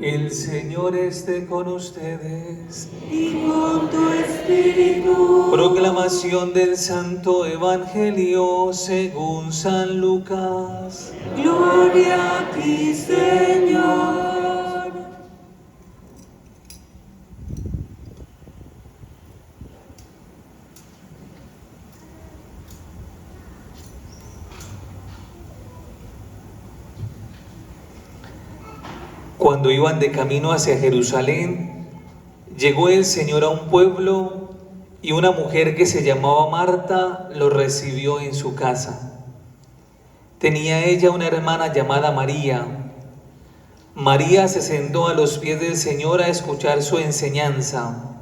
El Señor esté con ustedes. Y con tu espíritu. Proclamación del Santo Evangelio según San Lucas. Gloria a ti, Señor. Cuando iban de camino hacia Jerusalén, llegó el Señor a un pueblo y una mujer que se llamaba Marta lo recibió en su casa. Tenía ella una hermana llamada María. María se sentó a los pies del Señor a escuchar su enseñanza.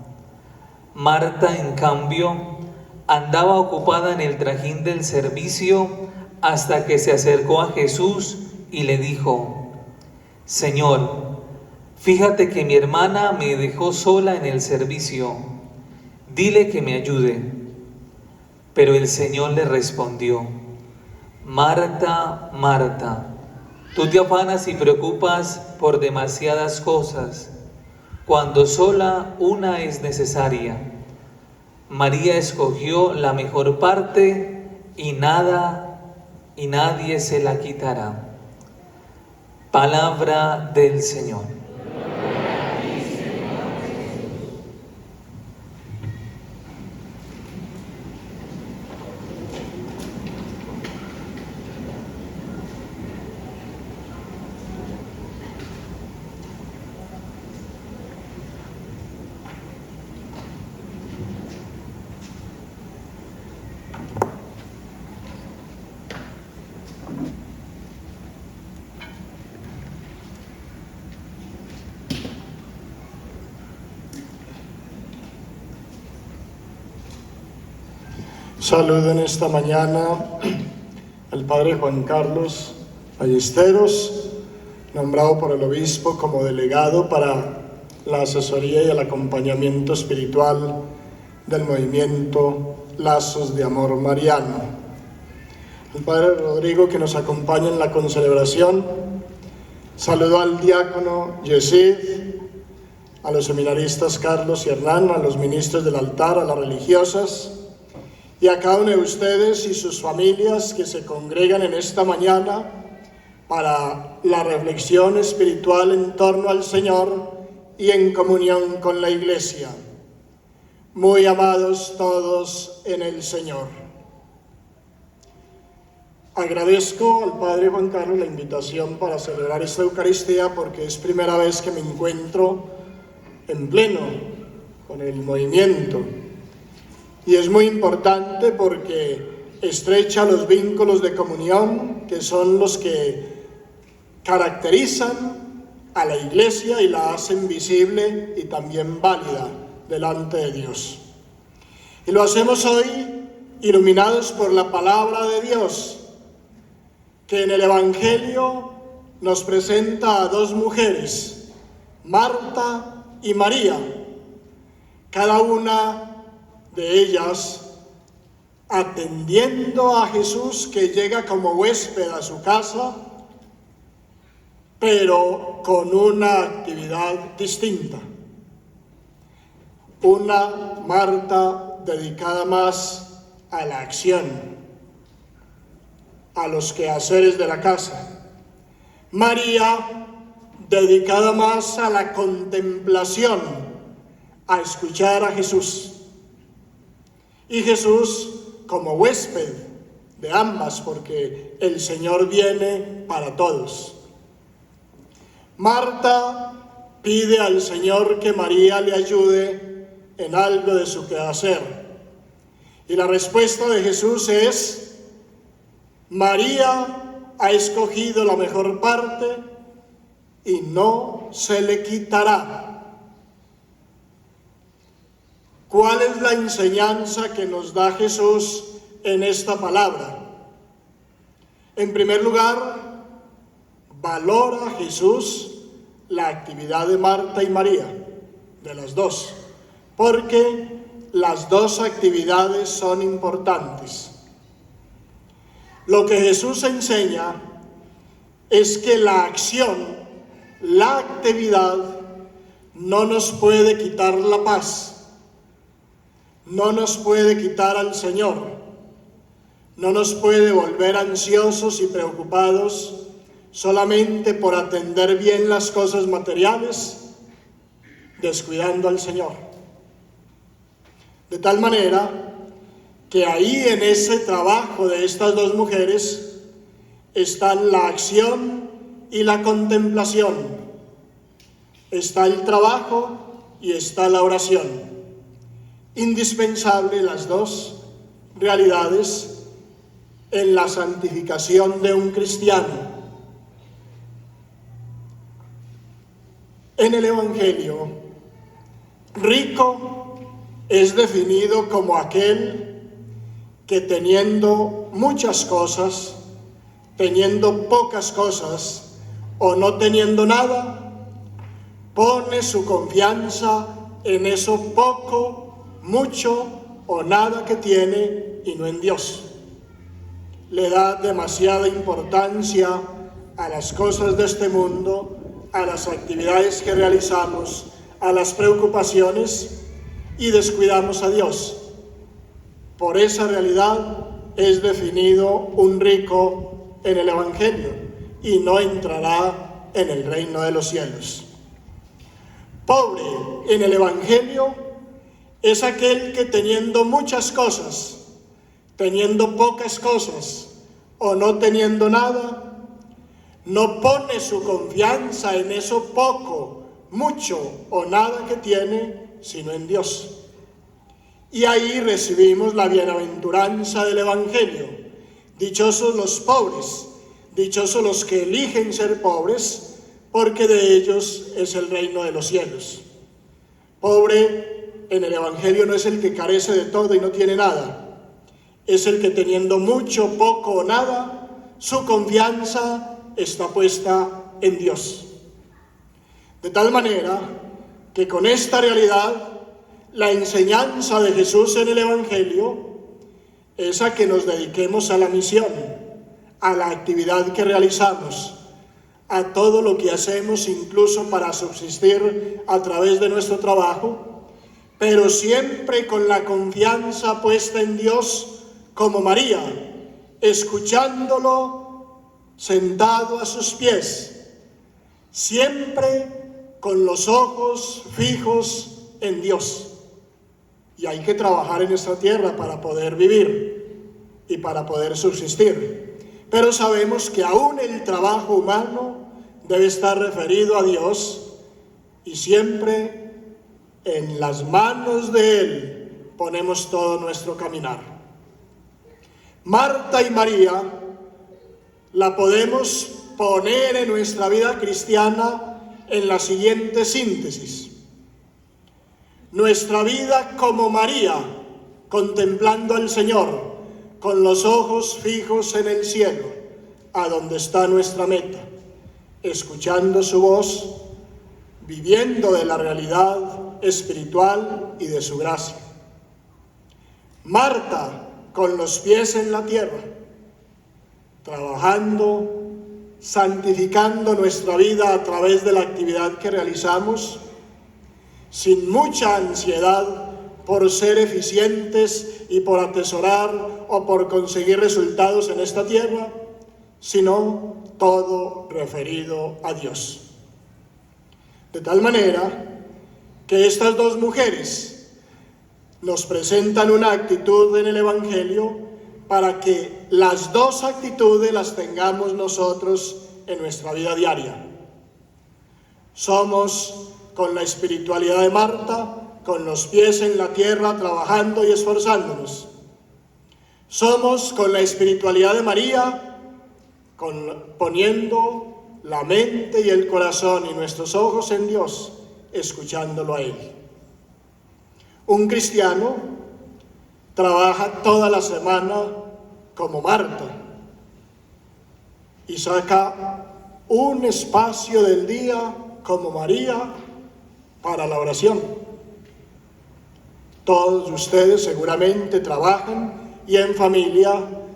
Marta, en cambio, andaba ocupada en el trajín del servicio hasta que se acercó a Jesús y le dijo: Señor, fíjate que mi hermana me dejó sola en el servicio. Dile que me ayude. Pero el Señor le respondió: Marta, Marta, tú te afanas y preocupas por demasiadas cosas, cuando sola una es necesaria. María escogió la mejor parte y nadie se la quitará. Palabra del Señor. Saludo en esta mañana al Padre Juan Carlos Ballesteros, nombrado por el obispo como delegado para la asesoría y el acompañamiento espiritual del movimiento Lazos de Amor Mariano. Al Padre Rodrigo, que nos acompaña en la concelebración. Saludo al diácono Yesid, a los seminaristas Carlos y Hernán, a los ministros del altar, a las religiosas, y a cada uno de ustedes y sus familias que se congregan en esta mañana para la reflexión espiritual en torno al Señor y en comunión con la Iglesia. Muy amados todos en el Señor. Agradezco al Padre Juan Carlos la invitación para celebrar esta Eucaristía, porque es primera vez que me encuentro en pleno con el movimiento. Y es muy importante porque estrecha los vínculos de comunión que son los que caracterizan a la Iglesia y la hacen visible y también válida delante de Dios. Y lo hacemos hoy iluminados por la palabra de Dios, que en el Evangelio nos presenta a dos mujeres, Marta y María, cada una de ellas atendiendo a Jesús, que llega como huésped a su casa, pero con una actividad distinta. Una Marta dedicada más a la acción, a los quehaceres de la casa. María dedicada más a la contemplación, a escuchar a Jesús. Y Jesús como huésped de ambas, porque el Señor viene para todos. Marta pide al Señor que María le ayude en algo de su quehacer. Y la respuesta de Jesús es: María ha escogido la mejor parte y no se le quitará. ¿Cuál es la enseñanza que nos da Jesús en esta palabra? En primer lugar, valora Jesús la actividad de Marta y María, de las dos, porque las dos actividades son importantes. Lo que Jesús enseña es que la acción la actividad no nos puede quitar la paz, no nos puede quitar al Señor, no nos puede volver ansiosos y preocupados solamente por atender bien las cosas materiales, descuidando al Señor. De tal manera que ahí en ese trabajo de estas dos mujeres están la acción y la contemplación, está el trabajo y está la oración. Indispensable las dos realidades en la santificación de un cristiano. En el Evangelio, rico es definido como aquel que teniendo muchas cosas, teniendo pocas cosas o no teniendo nada, pone su confianza en eso poco, mucho o nada que tiene y no en Dios. Le da demasiada importancia a las cosas de este mundo, a las actividades que realizamos, a las preocupaciones, y descuidamos a Dios. Por esa realidad es definido un rico en el Evangelio y no entrará en el reino de los cielos. Pobre en el Evangelio es aquel que teniendo muchas cosas, teniendo pocas cosas o no teniendo nada, no pone su confianza en eso poco, mucho o nada que tiene, sino en Dios. Y ahí recibimos la bienaventuranza del Evangelio. Dichosos los pobres, dichosos los que eligen ser pobres, porque de ellos es el reino de los cielos. Pobre en el Evangelio no es el que carece de todo y no tiene nada, es el que teniendo mucho, poco o nada, su confianza está puesta en Dios. De tal manera que con esta realidad, la enseñanza de Jesús en el Evangelio es a que nos dediquemos a la misión, a la actividad que realizamos, a todo lo que hacemos, incluso para subsistir a través de nuestro trabajo, pero siempre con la confianza puesta en Dios, como María, escuchándolo sentado a sus pies, siempre con los ojos fijos en Dios. Y hay que trabajar en esta tierra para poder vivir y para poder subsistir. Pero sabemos que aún el trabajo humano debe estar referido a Dios y siempre en las manos de Él ponemos todo nuestro caminar. Marta y María la podemos poner en nuestra vida cristiana en la siguiente síntesis. Nuestra vida como María, contemplando al Señor, con los ojos fijos en el cielo, a donde está nuestra meta, escuchando su voz, viviendo de la realidad espiritual y de su gracia. Marta, con los pies en la tierra, trabajando, santificando nuestra vida a través de la actividad que realizamos, sin mucha ansiedad por ser eficientes y por atesorar o por conseguir resultados en esta tierra, sino todo referido a Dios. De tal manera que estas dos mujeres nos presentan una actitud en el Evangelio para que las dos actitudes las tengamos nosotros en nuestra vida diaria. Somos con la espiritualidad de Marta, con los pies en la tierra, trabajando y esforzándonos. Somos con la espiritualidad de María, poniendo la mente y el corazón y nuestros ojos en Dios, escuchándolo a Él. Un cristiano trabaja toda la semana como Marta y saca un espacio del día como María para la oración. Todos ustedes seguramente trabajan y en familia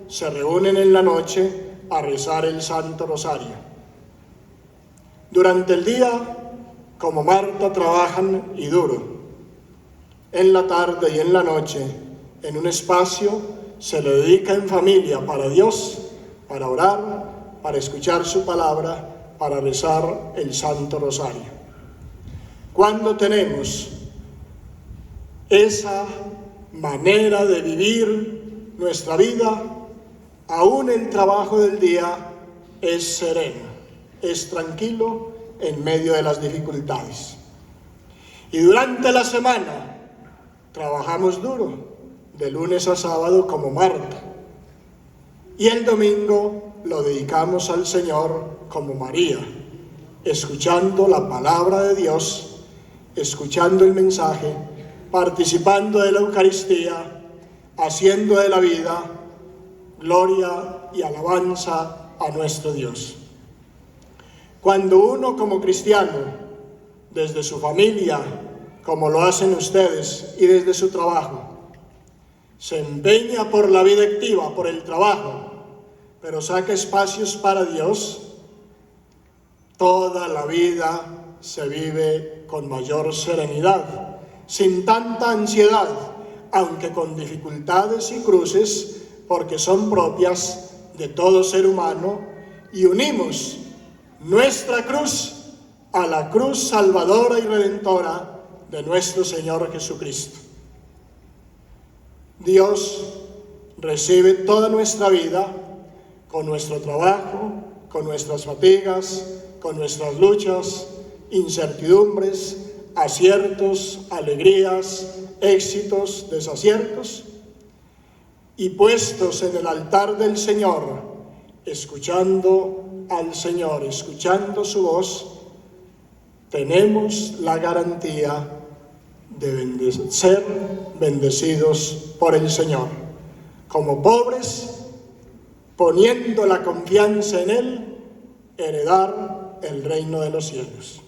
se reúnen en la noche a rezar el Santo Rosario. Durante el día, como Marta, trabajan y duro. En la tarde y en la noche, en un espacio, se le dedica en familia para Dios, para orar, para escuchar su palabra, para rezar el Santo Rosario. Cuando tenemos esa manera de vivir nuestra vida, aún el trabajo del día es sereno, es tranquilo en medio de las dificultades. Y durante la semana trabajamos duro, de lunes a sábado como Marta. Y el domingo lo dedicamos al Señor como María, escuchando la palabra de Dios, escuchando el mensaje, participando de la Eucaristía, haciendo de la vida gloria y alabanza a nuestro Dios. Cuando uno como cristiano, desde su familia, como lo hacen ustedes, y desde su trabajo, se empeña por la vida activa, por el trabajo, pero saca espacios para Dios, toda la vida se vive con mayor serenidad, sin tanta ansiedad, aunque con dificultades y cruces, porque son propias de todo ser humano, y unimos nuestra cruz a la cruz salvadora y redentora de nuestro Señor Jesucristo. Dios recibe toda nuestra vida con nuestro trabajo, con nuestras fatigas, con nuestras luchas, incertidumbres, aciertos, alegrías, éxitos, desaciertos, y puestos en el altar del Señor, escuchando al Señor, escuchando su voz, tenemos la garantía de ser bendecidos por el Señor. Como pobres, poniendo la confianza en Él, heredar el reino de los cielos.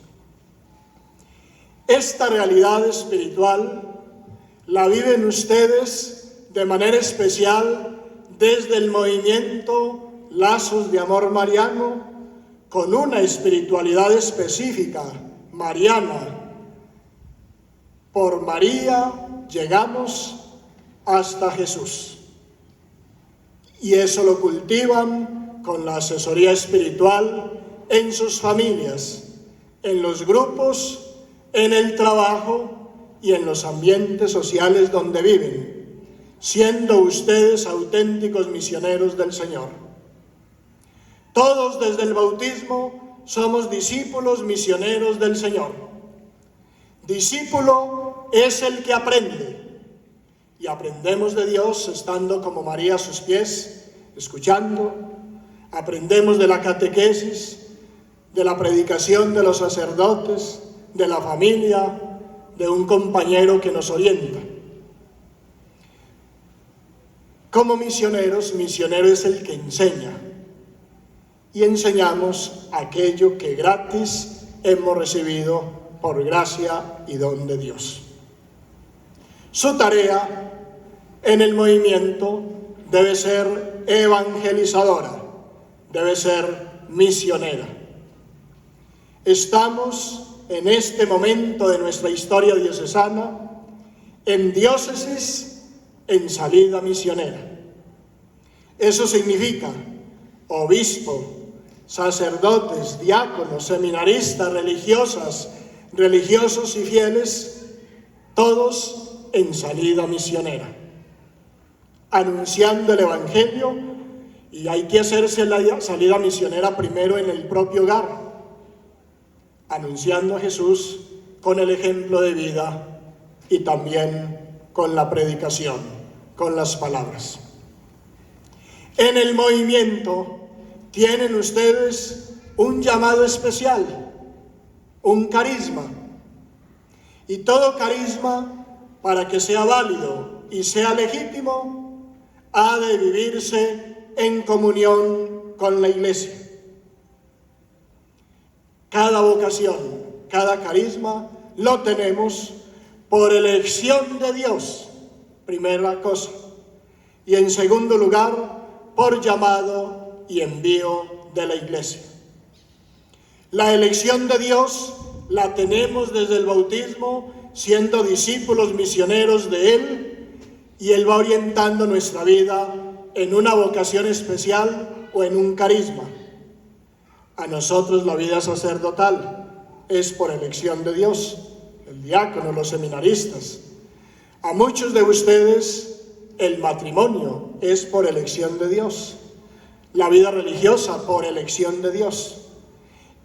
Esta realidad espiritual la viven ustedes de manera especial desde el movimiento Lazos de Amor Mariano, con una espiritualidad específica, mariana. Por María llegamos hasta Jesús. Y eso lo cultivan con la asesoría espiritual en sus familias, en los grupos, en el trabajo y en los ambientes sociales donde viven, siendo ustedes auténticos misioneros del Señor. Todos desde el bautismo somos discípulos misioneros del Señor. Discípulo es el que aprende, y aprendemos de Dios estando como María a sus pies, escuchando. Aprendemos de la catequesis, de la predicación de los sacerdotes, de la familia, de un compañero que nos orienta. Como misioneros, misionero es el que enseña, y enseñamos aquello que gratis hemos recibido por gracia y don de Dios. Su tarea en el movimiento debe ser evangelizadora, debe ser misionera. Estamos en este momento de nuestra historia diocesana en diócesis en salida misionera. Eso significa obispo, sacerdotes, diáconos, seminaristas, religiosas, religiosos y fieles, todos en salida misionera, anunciando el Evangelio, y hay que hacerse la salida misionera primero en el propio hogar, anunciando a Jesús con el ejemplo de vida y también con la predicación, con las palabras. En el movimiento tienen ustedes un llamado especial, un carisma, y todo carisma, para que sea válido y sea legítimo, ha de vivirse en comunión con la Iglesia. Cada vocación, cada carisma lo tenemos por elección de Dios, primera cosa, y en segundo lugar, por llamado y envío de la Iglesia. La elección de Dios la tenemos desde el bautismo, siendo discípulos misioneros de Él, y Él va orientando nuestra vida en una vocación especial o en un carisma. A nosotros la vida sacerdotal es por elección de Dios, el diácono, los seminaristas. A muchos de ustedes el matrimonio es por elección de Dios, la vida religiosa por elección de Dios,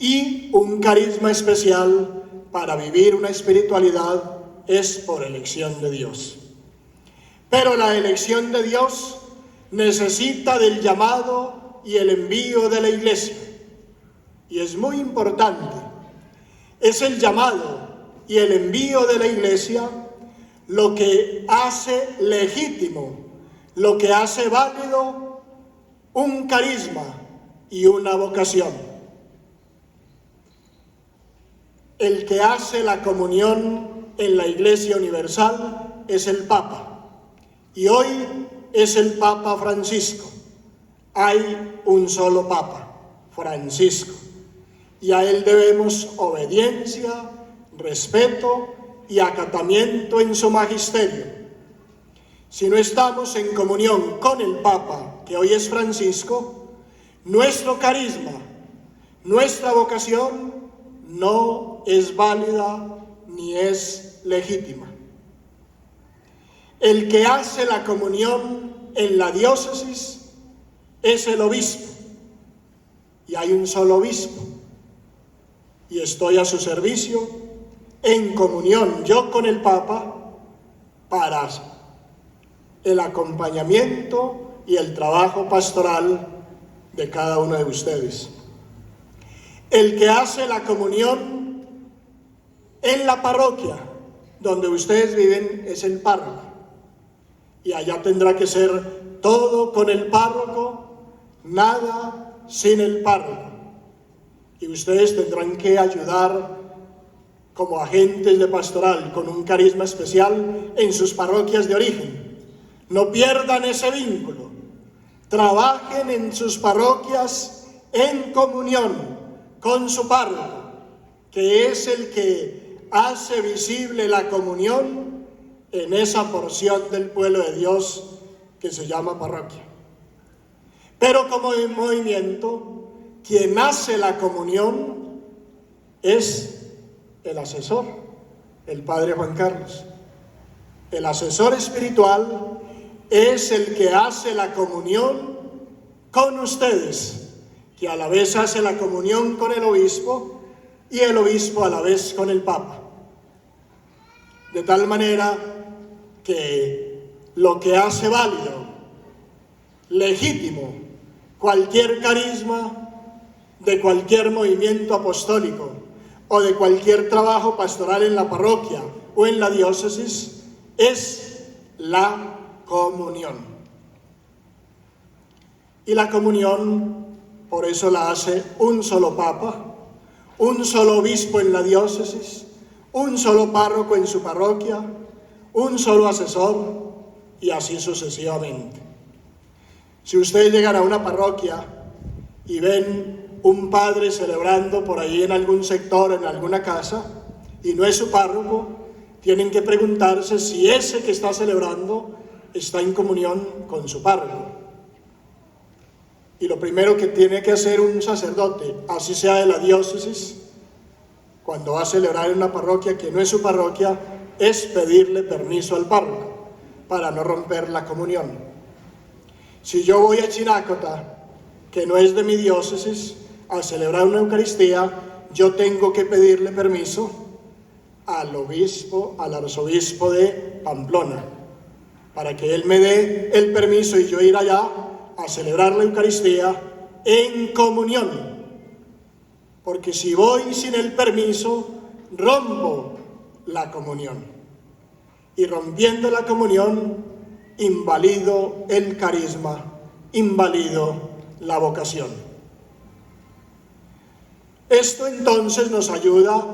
y un carisma especial para vivir una espiritualidad es por elección de Dios. Pero la elección de Dios necesita del llamado y el envío de la Iglesia. Y es muy importante. Es el llamado y el envío de la Iglesia lo que hace legítimo, lo que hace válido un carisma y una vocación. El que hace la comunión en la Iglesia Universal es el Papa. Y hoy es el Papa Francisco. Hay un solo Papa, Francisco. Y a él debemos obediencia, respeto y acatamiento en su magisterio. Si no estamos en comunión con el Papa, que hoy es Francisco, nuestro carisma, nuestra vocación no es válida ni es legítima. El que hace la comunión en la diócesis es el obispo, y hay un solo obispo, y estoy a su servicio en comunión yo con el Papa para el acompañamiento y el trabajo pastoral de cada uno de ustedes. El que hace la comunión en la parroquia donde ustedes viven es el párroco, y allá tendrá que ser todo con el párroco, nada sin el párroco. Y ustedes tendrán que ayudar como agentes de pastoral con un carisma especial en sus parroquias de origen. No pierdan ese vínculo. Trabajen en sus parroquias en comunión con su párroco, que es el que hace visible la comunión en esa porción del pueblo de Dios que se llama parroquia. Pero como movimiento, quien hace la comunión es el asesor, el Padre Juan Carlos. El asesor espiritual es el que hace la comunión con ustedes, que a la vez hace la comunión con el obispo y el obispo a la vez con el Papa. De tal manera que lo que hace válido, legítimo, cualquier carisma de cualquier movimiento apostólico o de cualquier trabajo pastoral en la parroquia o en la diócesis es la comunión. Y la comunión, por eso la hace un solo Papa, un solo obispo en la diócesis, un solo párroco en su parroquia, un solo asesor, y así sucesivamente. Si ustedes llegan a una parroquia y ven un padre celebrando por ahí en algún sector, en alguna casa, y no es su párroco, tienen que preguntarse si ese que está celebrando está en comunión con su párroco. Y lo primero que tiene que hacer un sacerdote, así sea de la diócesis, cuando va a celebrar en una parroquia que no es su parroquia, es pedirle permiso al párroco para no romper la comunión. Si yo voy a Chinácota, que no es de mi diócesis, a celebrar una Eucaristía, yo tengo que pedirle permiso al obispo, al arzobispo de Pamplona, para que él me dé el permiso y yo ir allá a celebrar la Eucaristía en comunión. Porque si voy sin el permiso, rompo la comunión. Y rompiendo la comunión, invalido el carisma, invalido la vocación. Esto entonces nos ayuda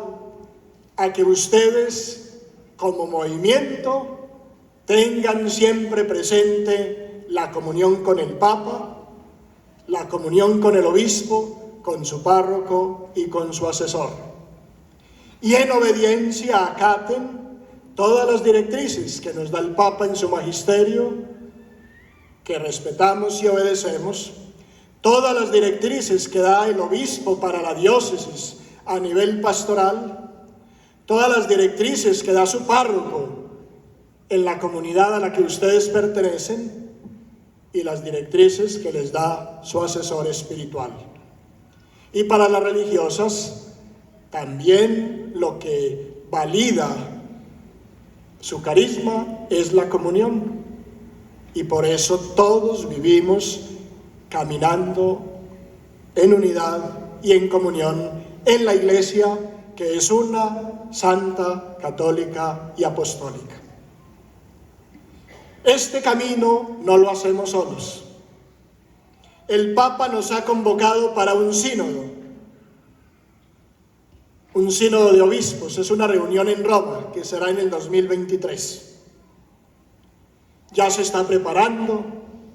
a que ustedes, como movimiento, tengan siempre presente la comunión con el Papa, la comunión con el obispo, con su párroco y con su asesor. Y en obediencia acaten todas las directrices que nos da el Papa en su magisterio, que respetamos y obedecemos, todas las directrices que da el obispo para la diócesis a nivel pastoral, todas las directrices que da su párroco en la comunidad a la que ustedes pertenecen y las directrices que les da su asesor espiritual. Y para las religiosas, también lo que valida su carisma es la comunión. Y por eso todos vivimos caminando en unidad y en comunión en la Iglesia, que es una, santa, católica y apostólica. Este camino no lo hacemos solos. El Papa nos ha convocado para un sínodo de obispos. Es una reunión en Roma que será en el 2023. Ya se está preparando,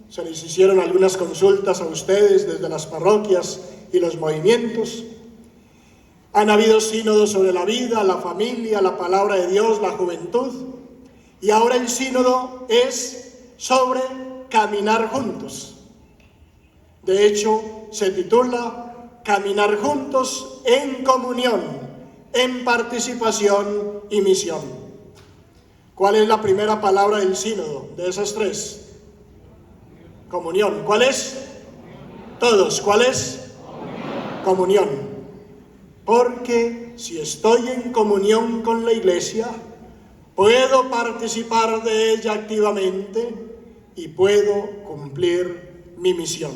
se les hicieron algunas consultas a ustedes desde las parroquias y los movimientos. Han habido sínodos sobre la vida, la familia, la palabra de Dios, la juventud. Y ahora el sínodo es sobre caminar juntos. De hecho, se titula Caminar juntos en comunión, en participación y misión. ¿Cuál es la primera palabra del sínodo de esas tres? Comunión. ¿Cuál es? Todos. ¿Cuál es? Comunión. Porque si estoy en comunión con la Iglesia, puedo participar de ella activamente y puedo cumplir mi misión.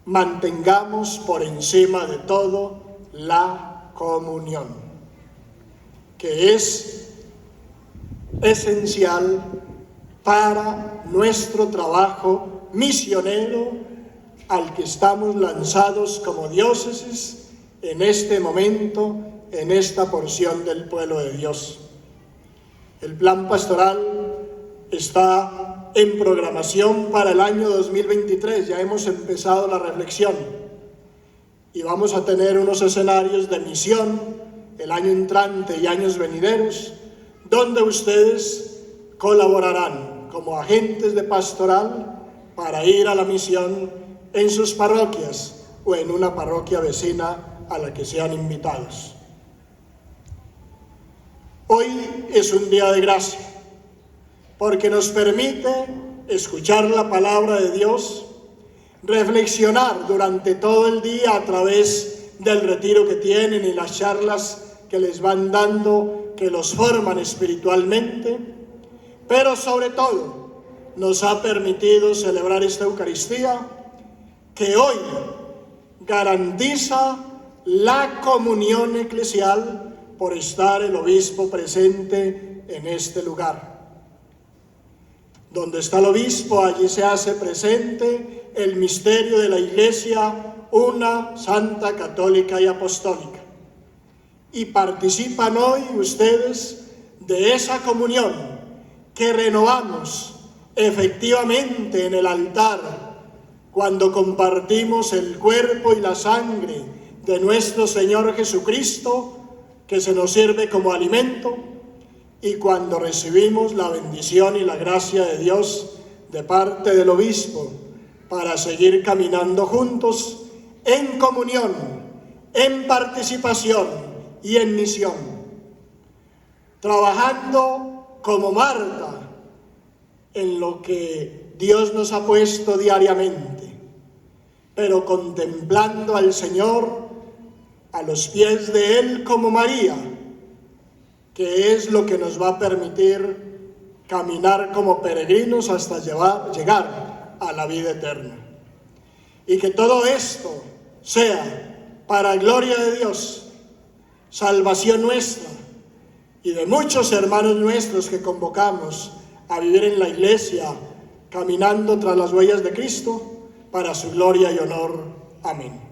Mantengamos por encima de todo la comunión, que es esencial para nuestro trabajo misionero al que estamos lanzados como diócesis en este momento, en esta porción del pueblo de Dios. El plan pastoral está en programación para el año 2023, ya hemos empezado la reflexión y vamos a tener unos escenarios de misión el año entrante y años venideros, donde ustedes colaborarán como agentes de pastoral para ir a la misión en sus parroquias o en una parroquia vecina a la que sean invitados. Hoy es un día de gracia, porque nos permite escuchar la palabra de Dios, reflexionar durante todo el día a través del retiro que tienen y las charlas que les van dando, que los forman espiritualmente, pero sobre todo nos ha permitido celebrar esta Eucaristía que hoy garantiza la comunión eclesial por estar el obispo presente en este lugar. Donde está el obispo, allí se hace presente el misterio de la Iglesia, una, santa, católica y apostólica. Y participan hoy ustedes de esa comunión que renovamos efectivamente en el altar cuando compartimos el cuerpo y la sangre de nuestro Señor Jesucristo, que se nos sirve como alimento, y cuando recibimos la bendición y la gracia de Dios de parte del obispo para seguir caminando juntos en comunión, en participación y en misión, trabajando como Marta en lo que Dios nos ha puesto diariamente, pero contemplando al Señor a los pies de Él como María, que es lo que nos va a permitir caminar como peregrinos hasta llegar a la vida eterna. Y que todo esto sea para gloria de Dios, salvación nuestra y de muchos hermanos nuestros que convocamos a vivir en la Iglesia, caminando tras las huellas de Cristo, para su gloria y honor. Amén.